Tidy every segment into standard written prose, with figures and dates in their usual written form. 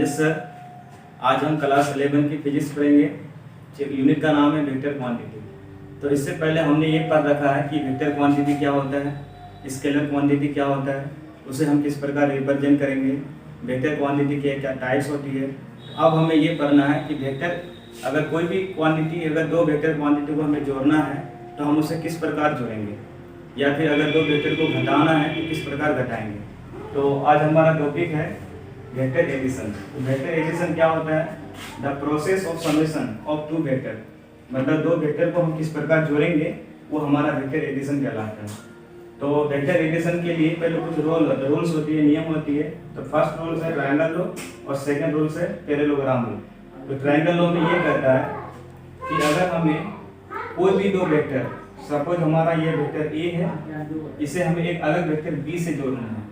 Yes sir, आज हम class 11 की फिजिक्स पढ़ेंगे। यूनिट का नाम है वेक्टर क्वांटिटी। तो इससे पहले हमने ये पढ़ रखा है कि वेक्टर क्वांटिटी क्या होता है, स्केलर क्वांटिटी क्या होता है, उसे हम किस प्रकार रिप्रेजेंट करेंगे, वेक्टर क्वांटिटी की क्या टाइप्स होती है। अब हमें ये पढ़ना है कि वेक्टर अगर कोई भी क्वांटिटी, अगर दो वेक्टर क्वांटिटी को हमें जोड़ना है तो हम उसे किस प्रकार जोड़ेंगे, या फिर अगर दो वेक्टर को घटाना है तो किस प्रकार घटाएंगे। तो आज हमारा टॉपिक है वेक्टर एडिशन। तो वेक्टर एडिशन क्या होता है? The process of summation of two vector, मतलब दो वेक्टर को हम किस प्रकार जोड़ेंगे वो हमारा वेक्टर एडिशन कहलाता है। तो वेक्टर एडिशन के लिए पहले कुछ रूल्स होती है, नियम होती है। तो फर्स्ट रूल है ट्रायंगल लॉ और सेकंड रूल है पैरेललोग्राम लॉ। तो ट्रायंगल लॉ में ये कहता है कि अगर हमें कोई भी दो वेक्टर, सपोज हमारा ये वेक्टर ए है, इसे हमें एक अलग वेक्टर बी से जोड़ना है।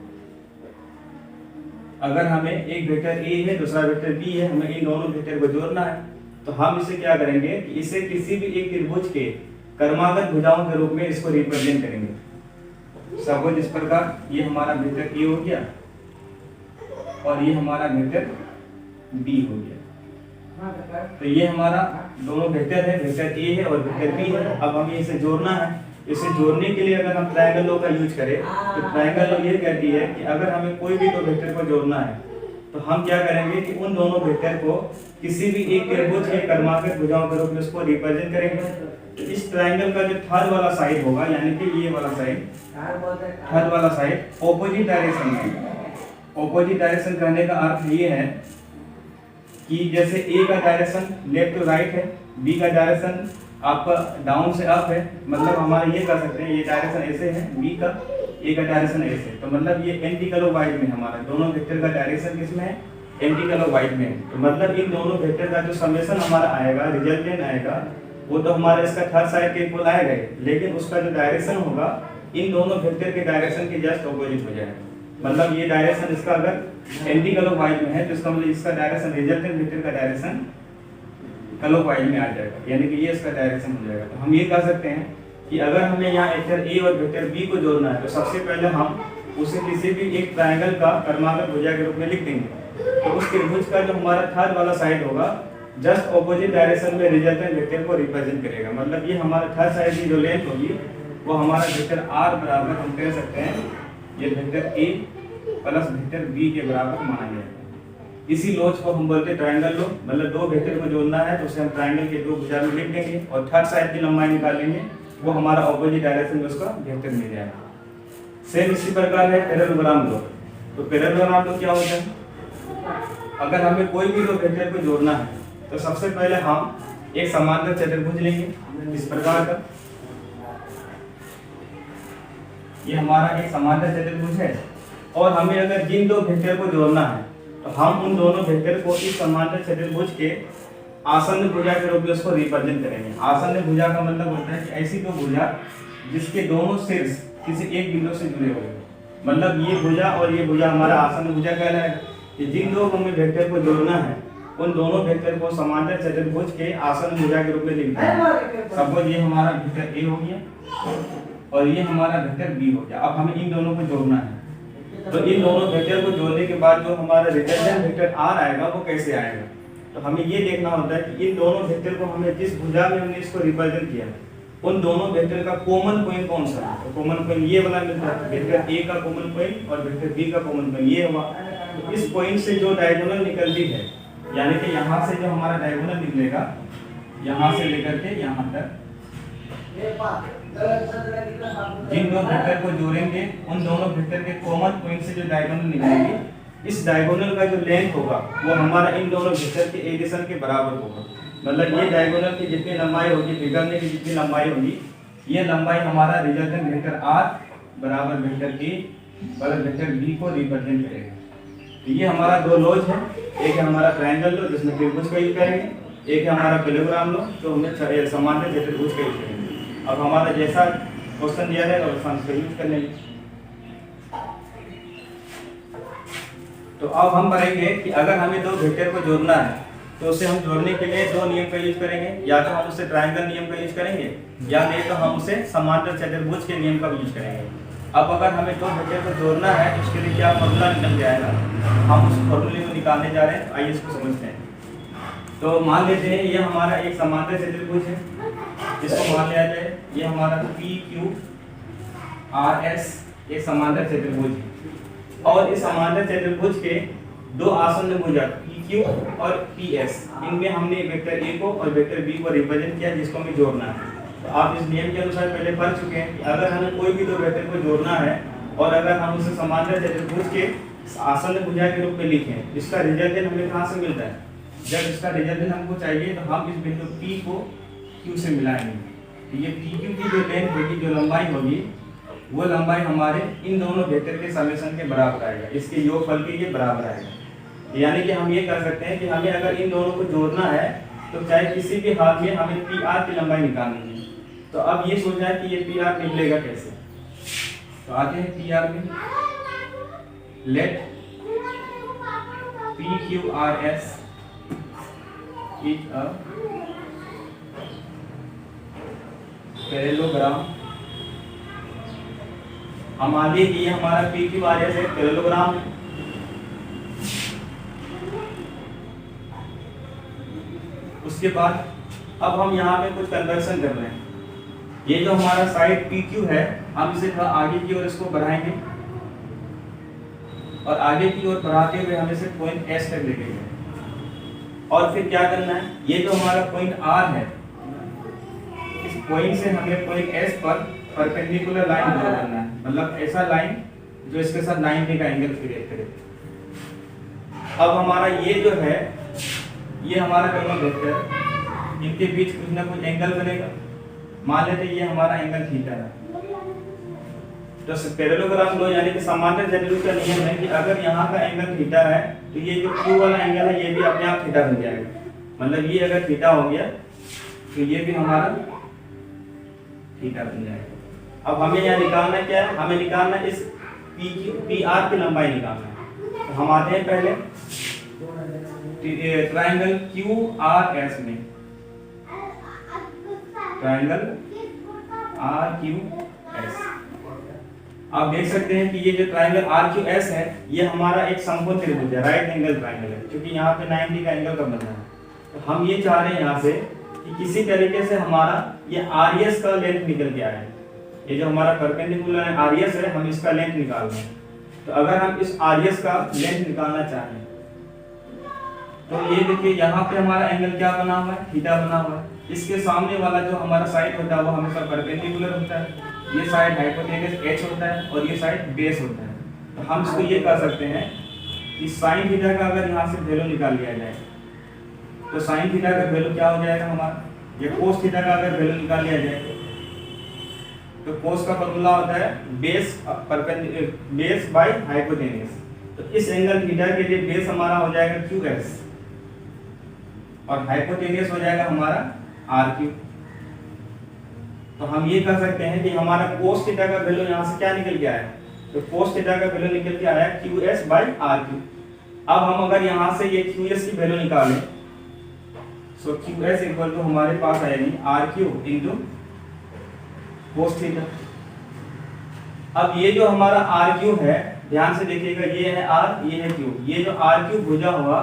अगर हमें एक वेक्टर ए है, दूसरा वेक्टर बी है, हमें इन दोनों वेक्टर को जोड़ना है, तो हम इसे क्या करेंगे कि इसे किसी भी एक त्रिभुज के कर्मागत भुजाओं के रूप में इसको रिप्रेजेंट करेंगे। सपोज इस प्रकार ये हमारा वेक्टर ए हो गया और ये हमारा वेक्टर बी हो गया। तो ये हमारा दोनों वेक्टर है, वेक्टर ए है और वेक्टर बी है। अब हमें इसे जोड़ना है। इसे जोड़ने के लिए अगर हम ट्रायंगल लॉ का यूज करें तो ट्रायंगल लॉ ये कहती है कि अगर हमें कोई भी दो वेक्टर को जोड़ना है तो हम क्या करेंगे कि उन दोनों वेक्टर को किसी भी एक त्रिभुज के कर्मागत भुजाओं के रूप में उसको रिप्रेजेंट करेंगे। तो इस ट्रायंगल का जो थर्ड वाला साइड होगा, यानी कि ये वाला साइड, थर्ड वाला साइड ऑपोजिट डायरेक्शन में। ऑपोजिट डायरेक्शन कहने का अर्थ ये है कि जैसे ए का डायरेक्शन लेफ्ट टू राइट है, बी का डायरेक्शन आपका डाउन से अप है, मतलब हमारा ये कह सकते हैं ये डायरेक्शन ऐसे है, बी का ए का डायरेक्शन ऐसे, तो मतलब ये एंटी क्लॉकवाइज में हमारा दोनों वेक्टर का डायरेक्शन किसमें है, एंटी क्लॉकवाइज में। तो मतलब इन दोनों वेक्टर का जो समेशन हमारा आएगा, रिजल्टेंट आएगा, वो तो हमारा इसका थर्ड साइड के इक्वल आएगा ही, लेकिन उसका जो डायरेक्शन होगा इन दोनों वेक्टर के डायरेक्शन के जस्ट ऑपोजिट हो जाएगा। मतलब ये डायरेक्शन इसका अगर एंटी क्लॉकवाइज में है तो इसका मतलब इसका डायरेक्शन, रिजल्टेंट वेक्टर का डायरेक्शन क्लॉकवाइज में आ जाएगा, यानी कि ये इसका डायरेक्शन हो जाएगा। तो हम ये कह सकते हैं कि अगर हमें यहाँ वेक्टर ए और वेक्टर बी को जोड़ना है तो सबसे पहले हम उसे किसी भी एक ट्रायंगल का कर्मागत भुजा के रूप में लिख देंगे। तो उस त्रिभुज का जो हमारा थर्ड वाला साइड होगा जस्ट ऑपोजिट डायरेक्शन में रिजल्टेंट वेक्टर को रिप्रेजेंट करेगा। मतलब ये हमारा थर्ड साइड की जो लेंथ होगी वो हमारा वेक्टर आर बराबर हम कह सकते हैं ये vector A plus vector B के बराबर माना जाएगा। इसी लॉज को हम बोलते हैं ट्रायंगल लॉ। मतलब दो वेक्टर को जोड़ना है तो उसे हम ट्रायंगल के दो भुजा में लिख देंगे और थर्ड साइड की लंबाई निकालेंगे, वो हमारा ऑपोजिट डायरेक्शन में उसका वेक्टर मिल जाएगा। सेम इसी प्रकार है पैरेललोग्राम लॉ। तो पैरेललोग्राम लॉ क्या होता है? अगर हमें कोई भी दो वेक्टर को जोड़ना है तो सबसे पहले हम एक समांतर चतुर्भुज लेंगे इस प्रकार का। ये हमारा एक समांतर चतुर्भुज है और हमें अगर जिन दो वेक्टर को जोड़ना है तो हम उन दोनों वेक्टर को इस समांतर चतुर्भुज के आसन्न भुजा के रूप में उसको रिप्रेजेंट करेंगे। आसन्न भुजा का मतलब होता है कि ऐसी दो भुजा जिसके दोनों शीर्ष किसी एक बिंदु से जुड़े हुए हैं। मतलब ये भुजा और ये भुजा हमारा आसन्न भुजा कहलाएगा। कि जिन दो हमें वेक्टर को जोड़ना है उन दोनों वेक्टर को समांतर चतुर्भुज के आसन्न भुजा के रूप में लिखते हैं। सपोज ये हमारा वेक्टर ए हो गया और ये हमारा वेक्टर बी हो गया। अब हमें इन दोनों को जोड़ना है, तो इन दोनों वेक्टर को जोड़ने के बाद जो हमारा रिजल्टेंट वेक्टर आर आएगा वो कैसे आएगा। तो हमें ये देखना होता है कि इन दोनों वेक्टर को हमें जिस भुजा में हमने इसको रिप्रेजेंट किया उन दोनों वेक्टर का कॉमन पॉइंट कौन सा है। तो कॉमन पॉइंट ये वाला मिलता है, वेक्टर ए का कॉमन पॉइंट और वेक्टर बी का कॉमन पॉइंट ये हुआ। तो इस पॉइंट से जो डायगोनल निकलती है, यानी कि यहाँ से जो हमारा डायगोनल निकलेगा, यहाँ से लेकर के यहाँ तक जिन दो वेक्टर को जोड़ेंगे उन दोनों वेक्टर के कॉमन पॉइंट से जो डायगोनल निकलेगी, इस डायगोनल का जो लेंथ होगा वो हमारा इन दोनों वेक्टर के एडिशन के बराबर होगा। मतलब ये डायगोनल की जितनी लंबाई होगी, बिगड़ने की जितनी लंबाई होगी, ये लंबाई हमारा रिजल्टेंट वेक्टर आर बराबर vector A plus vector B को रिप्रेजेंट करेगा। तो ये हमारा दो लॉज है, एक है हमारा ट्रायंगल लॉ जिसमें त्रिभुज का यूज करेंगे, एक है हमारा पैरेललोग्राम लॉ जो हमें समांतर चतुर्भुज का यूज करेंगे। अब हमारा जैसा क्वेश्चन दिया जाएगा वैसा हम उसका यूज कर लेंगे। तो अब हम पढ़ेंगे कि अगर हमें दो वेक्टर को जोड़ना है तो उसे हम जोड़ने के लिए दो नियम का यूज करेंगे। या तो हम उसे ट्रायंगल नियम का यूज करेंगे या नहीं तो हम उसे समांतर चतुर्भुज के नियम का यूज करेंगे। अब अगर हमें दो वेक्टर को जोड़ना है, इसके लिए क्या फॉर्मूला निकल जाएगा, हम उस फॉर्मूले को निकालने जा रहे हैं। आइए इसको समझते हैं। तो मान लेते हैं ये हमारा एक समांतर चतुर्भुज है, इसको मान लिया जाए ये हमारा PQRS एक समांतर चतुर्भुज है, और इस समांतर चतुर्भुज के दो आसन्न भुजक PQ और PS, इनमें हमने वेक्टर A को और वेक्टर B को रिप्रेजेंट किया, जिसको हमें जोड़ना है। तो आप इस नियम के अनुसार पहले पढ़ चुके हैं कि अगर हमें कोई भी दो वेक्टर को जोड़ना है और अगर हम उसे समांतर चतुर्भुज के आसन्न भुजा के रूप में लिखें, इसका रिजल्टेंट हमें कहाँ से मिलता है? जब इसका रिजल्टेंट हमको चाहिए तो हम इस बिंदु P को Q से मिलाएंगे। तो ये PQ की जो लेंथ होगी, जो लंबाई होगी, वो लंबाई हमारे इन दोनों वेक्टर के समेशन के बराबर आएगा, इसके योगफल के ये बराबर आएगा। यानी कि हम ये कर सकते हैं कि हमें अगर इन दोनों को जोड़ना है तो चाहे किसी भी हाल में हमें PR की लंबाई निकालनी है। तो अब ये सोचा है कि ये PR निकलेगा कैसे। तो आते हैं PR में, let PQRS is a parallelogram. हम मान लीजिए कि ये हमारा PQRS एक पैरेललोग्राम है। उसके बाद अब हम यहाँ पे कुछ कन्वर्सन कर रहे हैं। ये जो हमारा साइड PQ है, हम इसे थोड़ा आगे की ओर इसको बढ़ाएंगे और आगे की ओर बढ़ाते हुए हम इसे पॉइंट S तक लेके जाएंगे। और फिर क्या करना है, ये जो हमारा पॉइंट R है, इस पॉइंट से हमें पॉइंट S पर परपेंडिकुलर लाइन ड्रॉ करना है, मतलब ऐसा लाइन जो इसके साथ 90 का एंगल क्रिएट करे। अब हमारा ये जो है, ये हमारा दोनों वेक्टर, इनके बीच कुछ ना कुछ एंगल बनेगा। मान लेते ये हमारा एंगल थीटा है। तो पैरेललोग्राम लो यानी कि समांतर चतुर्भुज का नियम है कि अगर यहाँ का एंगल थीटा है तो ये जो Q वाला एंगल है ये भी अपने आप थीटा बन जाएगा। मतलब ये अगर थीटा हो गया तो ये भी हमारा थीटा बन जाएगा। अब हमें यहाँ निकालना क्या है, हमें निकालना इस PR की लंबाई निकालना है। तो हम आते हैं पहले ट्रायंगल QRS में, ट्रायंगल RQS। आप देख सकते हैं कि ये जो ट्रायंगल RQS है, ये हमारा एक समकोण त्रिभुज है, राइट एंगल ट्रायंगल है, क्योंकि यहाँ पे 90 का एंगल का बना है। तो हम ये चाह रहे हैं यहाँ से कि किसी तरीके से हमारा ये RS का लेंथ निकल के आए। ये जो हमारा परपेंडिकुलर RS है, हम इसका लेंथ निकाल रहे हैं। तो अगर हम इस RS का लेंथ निकालना चाहें तो ये देखिए यहाँ पे हमारा एंगल क्या बना हुआ है, थीटा बना हुआ है। इसके सामने वाला जो हमारा साइड होता है वो हमेशा परपेंडिकुलर होता है। ये साइड हाइपोटेनस H होता है और ये साइड बेस होता है। तो हम इसको ये कर सकते हैं कि साइन थीटा का अगर यहाँ से वैल्यू निकाल लिया जाए तो साइन थीटा का वैल्यू क्या हो जाएगा हमारा, ये कोस थीटा का अगर वैल्यू निकाल लिया जाए तो कोस का फॉर्मूला होता है बेस बाय हाइपोटेनस। तो इस एंगल थीटा के लिए बेस हमारा हो जाएगा QS और हाइपोटेनस हो जाएगा हमारा RQ। तो हम ये कर सकते हैं कि हमारा कोस थीटा का वैल्यू यहाँ से क्या निकल के आया, तो कोस थीटा का वैल्यू निकल के आया QS बाय RQ। अब हम अगर यहाँ से ये QS की वैल्यू निकालें सो QS इक्वल टू हमारे पास आएगी RQ इंटू कोस थीटा। अब ये जो हमारा RQ है, ध्यान से देखिएगा, ये है R, ये है Q। ये जो RQ भुजा हुआ,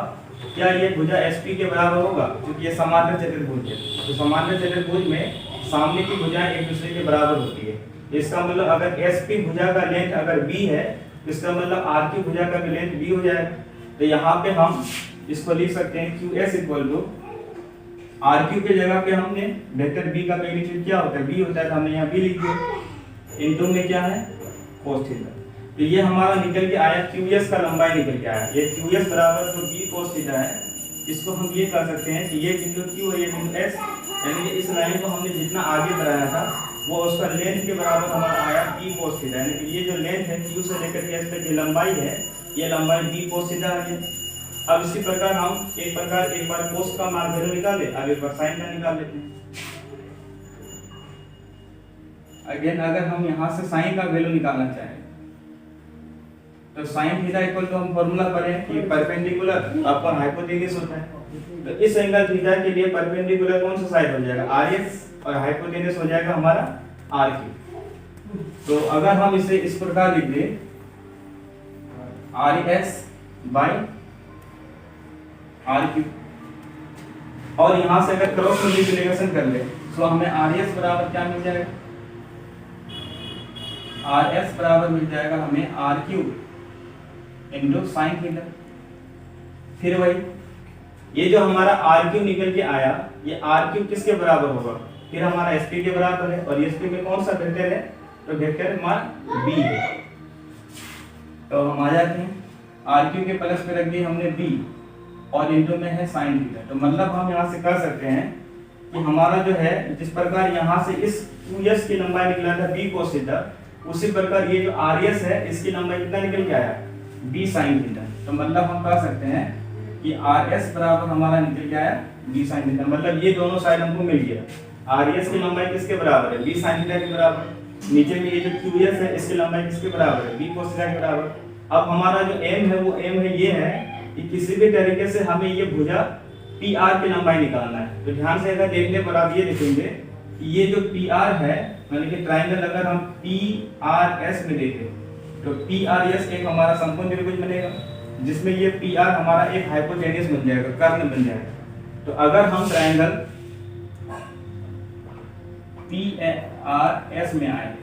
क्या ये भुजा SP के बराबर होगा, क्योंकि ये समांतर चतुर्भुज है। तो समांतर चतुर्भुज में सामने की भुजाएं एक दूसरे के बराबर होती है। इसका मतलब अगर SP भुजा का लेंथ अगर B है, इसका मतलब RQ भुजा का भी लेंथ B हो जाएगा। तो यहाँ पे हम इसको लिख सकते हैं QS इक्वल टू RQ के जगह पे हमने वेक्टर B का मैग्नीट्यूड क्या होता है, B होता है, तो हमने यहाँ B लिख दिया, इनटू में क्या है कोस थीटा। तो ये हमारा निकल के आया QS का लंबाई निकल के आया, ये QS बराबर तो B कोस थीटा है। इसको हम ये कर सकते हैं कि ये बिंदु Q और ये बिंदु S, यानी कि इस लाइन को हमने जितना आगे बढ़ाया था वो उसका लेंथ के बराबर हमारा आया B कोस थीटा। यानी कि ये जो लेंथ है Q से लेकर के S तक ये लंबाई है, ये लंबाई B कोस थीटा है। अब इसी प्रकार हम एक बार कोस का मान वैल्यू निकाले, अब एक बार साइन का निकाल लेते हैं। अगेन अगर हम यहाँ से साइन का वैल्यू निकालना चाहें तो साइन थीटा इक्वल टू हम फॉर्मूला पढ़े कि परपेंडिकुलर अपॉन हाइपोटेनस होता है। तो इस एंगल थीटा के लिए परपेंडिकुलर कौन सा साइड हो जाएगा, RS, और हाइपोटेनस हो जाएगा हमारा RQ। तो अगर हम इसे इस प्रकार लिख दें RS बाई RQ, और यहां से अगर क्रॉस मल्टीप्लिकेशन कर ले तो हमें RS बराबर क्या मिल जाएगा, RS बराबर मिल जाएगा हमें RQ इंटू साइन थीटा। फिर वही ये जो हमारा RQ निकल के आया, ये RQ किसके बराबर होगा, फिर हमारा SP के बराबर है, और SP में कौन सा वेक्टर है, तो वेक्टर मान B है। तो हम आ जाते हैं RQ के प्लस पे रख दिए हमने B और इंटू में है साइन थीटा। तो मतलब हम यहाँ से कर सकते हैं कि हमारा जो है जिस प्रकार यहाँ से इस 2s की लंबाई निकला था B cos थीटा, उसी प्रकार ये जो RS है इसकी लंबाई कितना निकल के आया, B sin थीटा। तो मतलब हम कह सकते हैं कि RS बराबर हमारा निकल के आया B sin थीटा। मतलब ये दोनों साइड हमको मिल गया। RS की लंबाई किसके बराबर है, B sin थीटा के बराबर। नीचे में ये जो QS है इसकी लंबाई किसके बराबर है, B cos थीटा के बराबर। अब हमारा जो M है वो M है ये है कि किसी भी तरीके से हमें ये भुजा PR की लंबाई निकालना है। तो ध्यान से अगर देखने पर आप ये देखेंगे कि ये जो PR है, यानी कि ट्रायंगल अगर हम PRS में देखें तो PRS एक हमारा समकोण त्रिभुज बनेगा, जिसमें ये PR हमारा एक हाइपोटेन्यूस बन जाएगा, कर्ण बन जाएगा। तो अगर हम ट्रायंगल PRS में आए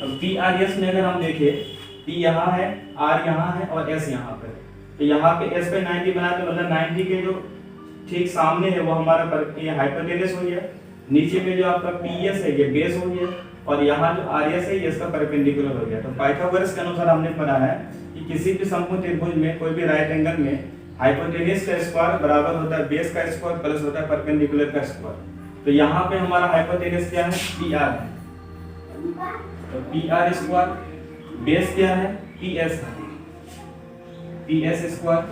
तो PRS में अगर हम देखें P यहाँ है, R यहाँ है और S यहाँ पर, तो यहाँ पे S पे 90 बना तो मतलब 90 के जो ठीक सामने है वो हमारा ये हाइपोटेन्यूस हो गया। नीचे में जो आपका PS है ये बेस हो गया, और यहाँ जो RS है ये इसका परपेंडिकुलर हो गया। तो पाइथागोरस के अनुसार हमने पढ़ा है कि किसी भी समकोण त्रिभुज में कोई भी राइट एंगल में हाइपोटेन्यूस का स्क्वायर बराबर होता है बेस का स्क्वायर प्लस होता है परपेंडिकुलर का स्क्वायर। तो यहाँ पे हमारा हाइपोटेन्यूस क्या है, PR है, तो PR स्क्वायर, बेस क्या है, PS है, PS स्क्वायर,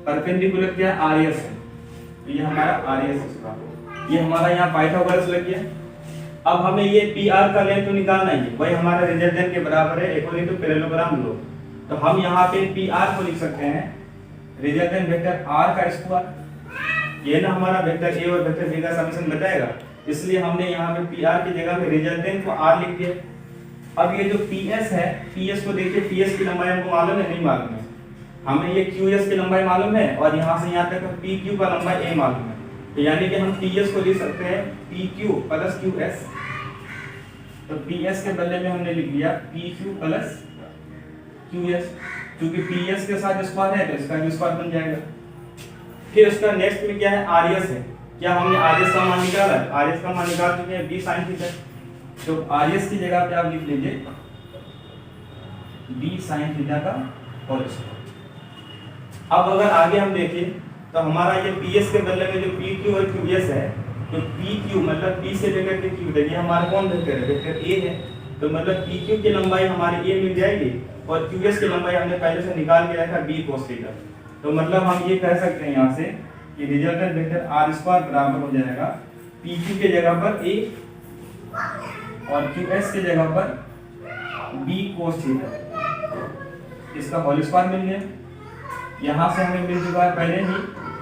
परपेंडिकुलर क्या है, RS है, तो ये हमारा RS स्क्वायर। ये हमारा यहाँ पाइथागोरस लग गया। अब हमें ये PR का लेंथ तो निकालना ही है, वही हमारा रिजल्टेंट के बराबर है अकॉर्डिंग टू पैरेललोग्राम लॉ। तो हम यहाँ पे PR को लिख सकते हैं रिजल्टेंट वेक्टर R का स्क्वायर। ये ना हमारा वेक्टर A और वेक्टर B का समीकरण बताएगा, इसलिए हमने यहाँ पे PR की जगह पे रिजल्टेंट को R लिख दिया। अब ये जो PS है, PS को देखिए, PS की लंबाई हमको मालूम है, नहीं मालूम है, हमें ये QS की लंबाई मालूम है, और यहाँ से यहाँ तक PQ का लंबाई A मालूम है। तो यानी कि हम PS को लिख सकते हैं PQ प्लस QS। तो PS के बदले में हमने लिख दिया PQ प्लस QS, क्योंकि PS के साथ स्क्वायर है तो इसका भी स्क्वायर बन जाएगा। फिर उसका नेक्स्ट में क्या है, RS है। क्या हमने RS का मान निकाला है, RS का मान निकाल चुके हैं B sin थीटा। तो RS की जगह पे आप लिख लीजिए B sin थीटा का होल स्क्वायर। अब अगर आगे हम देखें तो हमारा ये PS के बदले में जो PQ और QS है, तो PQ मतलब P से लेकर के Q तक ये हमारा कौन वेक्टर है, वेक्टर A है। तो मतलब PQ की लंबाई हमारी A मिल जाएगी, और QS की लंबाई हमने पहले से निकाल के रखा B cos थीटा। तो मतलब हम ये कह सकते हैं यहाँ से कि रिजल्टेंट वेक्टर R स्क्वायर बराबर हो जाएगा PQ के जगह पर A और QS के जगह पर B cos थीटा, इसका होल स्क्वायर मिल गया। यहाँ से हमें मिल चुका है पहले ही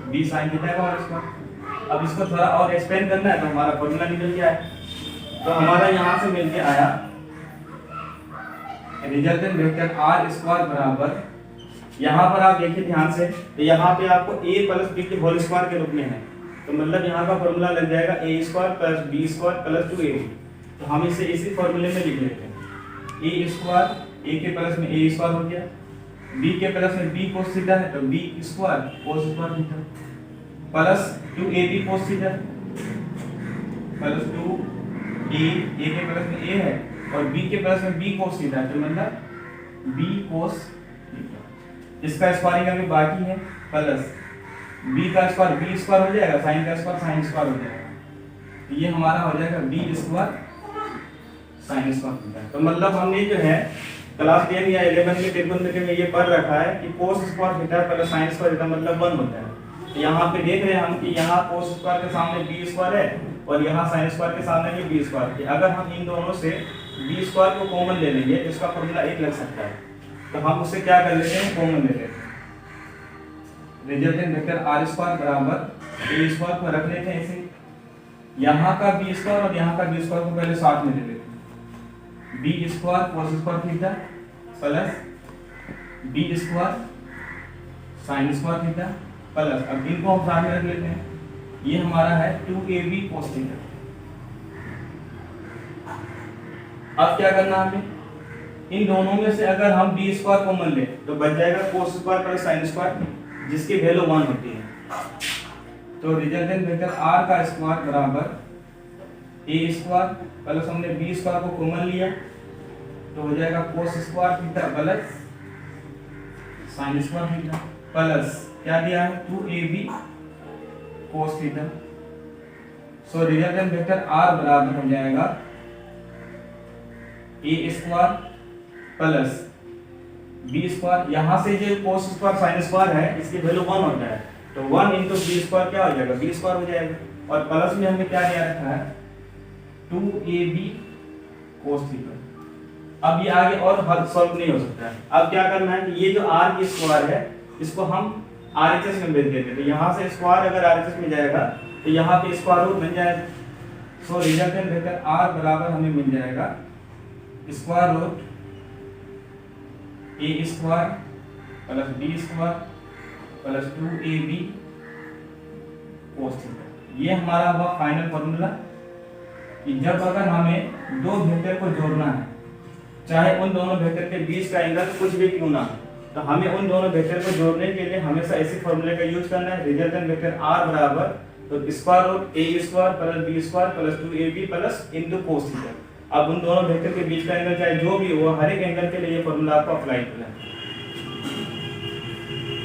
B sin थीटा का होल स्क्वायर। अब इसको थोड़ा और एक्सपेंड करना है तो हमारा फॉर्मूला निकल के आया। तो हमारा यहाँ से मिल के आया रिजल्टेंट वेक्टर R स्क्वायर बराबर, यहाँ पर आप देखिए ध्यान से, तो यहाँ पे आपको A प्लस B के होल स्क्वायर के रूप में है। तो मतलब यहाँ का फॉर्मूला लग जाएगा A square plus B square plus 2AB। तो हम इसे इसी फॉर्मूले में लिख लेते हैं A स्क्वायर, A के प्लस में A स्क्वायर हो गया, B के प्लस में B cos थीटा है तो B square cos square theta plus 2AB cos theta plus 2A, A के प्लस में A है और B के प्लस में B cos थीटा, तो मतलब B cos थीटा, इसका स्क्वायर करके बाकी है प्लस B का स्क्वायर B स्क्वायर हो जाएगा, sin का स्क्वायर sin स्क्वायर हो जाएगा। ये हमारा हो जाएगा B square sin square theta. तो मतलब हमने जो है क्लास 10 या 11 के त्रिकोणमिति में ये पढ़ रखा है कि cos square theta plus sin square theta मतलब 1 होता है। तो यहाँ पे देख रहे हैं हम कि यहाँ cos स्क्वायर के सामने B स्क्वायर है और यहाँ sin स्क्वायर के सामने भी B स्क्वायर है। अगर हम इन दोनों से B स्क्वायर को कॉमन ले लेंगे तो इसका फॉर्मूला 1 लग सकता है। तो हम उससे क्या कर लेते हैं, कॉमन ले लेते हैं। रिजल्टेंट वेक्टर R स्क्वायर बराबर A स्क्वायर को रख लेते हैं ऐसे, यहाँ का B स्क्वायर और यहाँ का B स्क्वायर को पहले साथ में ले लेते हैं। B square cos square theta plus B square sin square theta plus, अब इनको हम सामने रख लेते हैं, ये हमारा है 2ab cos थीटा। अब क्या करना हमें, इन दोनों में से अगर हम बी स्क्वायर कॉमन ले तो बच जाएगा cos square plus sin square, जिसकी वैल्यू 1 होती है। तो रिजल्टेंट वेक्टर r का स्क्वायर बराबर a स्क्वायर प्लस हमने b स्क्वायर को कॉमन लिया तो हो जाएगा cos square theta plus sin square theta plus क्या दिया है 2ab cos theta. So resultant vector r बराबर हो जाएगा a square plus b square, यहाँ से जो cos स्क्वायर sin स्क्वायर है इसकी वैल्यू 1 होता है तो 1 into b स्क्वायर क्या हो जाएगा b स्क्वायर हो जाएगा, और प्लस में हमने क्या दिया रखा है 2ab cos थीटा। अब ये आगे और हल सॉल्व नहीं हो सकता है। अब क्या करना है कि ये जो r की स्क्वायर है इसको हम RHS में भेज देते हैं, तो यहाँ से स्क्वायर अगर RHS में जाएगा तो यहाँ पे स्क्वायर रूट बन जाएगा। सो रिजल्टेंट वेक्टर r बराबर हमें मिल जाएगा square root a square plus b square plus 2ab cos theta. ये हमारा हुआ फाइनल फॉर्मूला कि जब अगर हमें दो वेक्टर को जोड़ना है, चाहे उन दोनों वेक्टर के बीच का एंगल कुछ भी क्यों ना, तो हमें उन दोनों वेक्टर को जोड़ने के लिए हमेशा इसी फॉर्मूले का यूज करना है। रिजल्टेंट वेक्टर r बराबर तो square root a square plus b square plus 2ab plus into cos theta. अब उन दोनों वेक्टर के बीच का एंगल चाहे जो भी हो, हर एक एंगल के लिए ये फॉर्मूला आपको अप्लाई करना है।